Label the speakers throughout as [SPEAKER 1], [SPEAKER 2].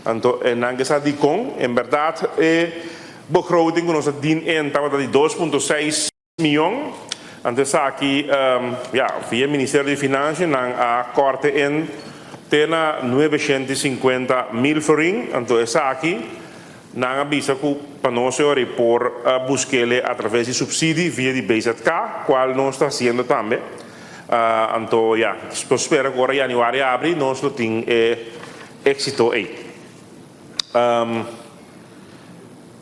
[SPEAKER 1] Anto, en angesa di con, en verdad, begroting con onze dien in, estava de 2,6 miljoen. Antes aqui, via Ministerio de Financiën, a corte in tena 950.000 florin. Anto, essa aqui, nang avisa que para nós por buscarle a través de subsídio via de BZK, qual nós está fazendo também. Então, espero que agora em januário e abril nós temos êxito aí.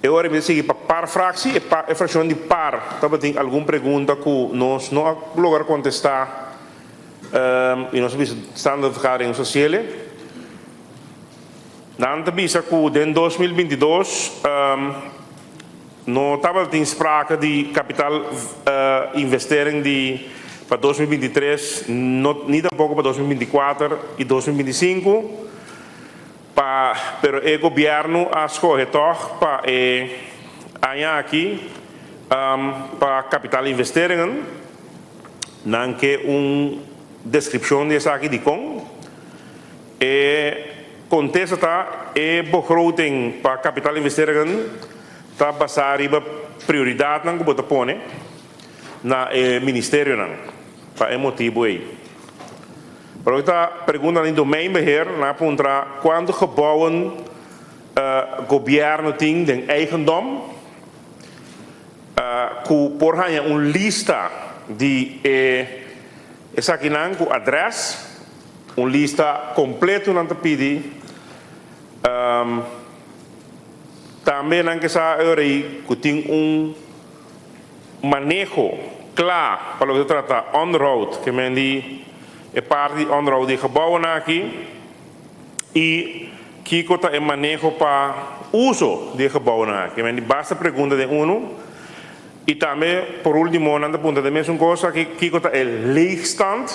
[SPEAKER 1] Eu agora me seguir para par fração e fração de par. Talvez tem alguma pergunta que nós não lograr contestar e nós estamos a ficar em social. Nanta bisa que em 2022 não estava em sprake de capital investering para 2023, nem tampouco para 2024 e 2025. Pero o governo escolhe para aqui para capital investering, não que descrição dessa aqui de com contesta begroting para capital investering está basado na prioridade que você põe na ministério para motivo aí. Para esta pergunta em domein beheer na apontar quando gebouwen governo tem de eigendom que por hanya lista de essa aqui com adres lista completa não te pedi também não que essa aí que tem manejo claro para o que trata on road que me di parte on road de gebouwen aqui e que é manejo para uso de gebouwen aqui que me di basta pergunta de e também por último não te pergunta de mesma coisa que é leegstand.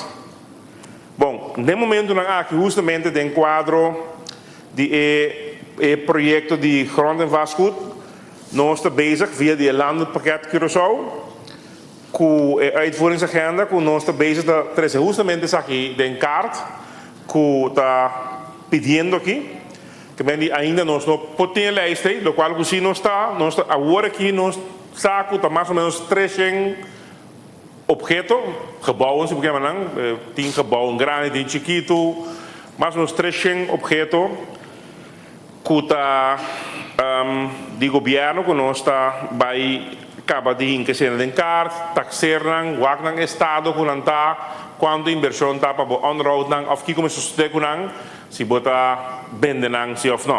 [SPEAKER 1] Bom, no momento aqui justamente de quadro de projeto de grond en vastgoed, nós estamos bezig via de landenpakket Curaçao, com a uitvoeringsagenda, que nós estamos bezig de trazer justamente aqui de kaart, que está pedindo aqui, que ainda nós não podemos lijsten, lo qual assim não está, nós agora aqui nós saco está mais ou menos 300 objetos, gebouwen, se porque não, tem gebouwen grande, tem chiquito, mais ou menos 300 objetos que está de governo que nós está vai acaba de inquisição de kaart, taxeran, wak estado que não está, quando inversão está para on road não, of que começa a estudar que não, se bota vender não, se of não.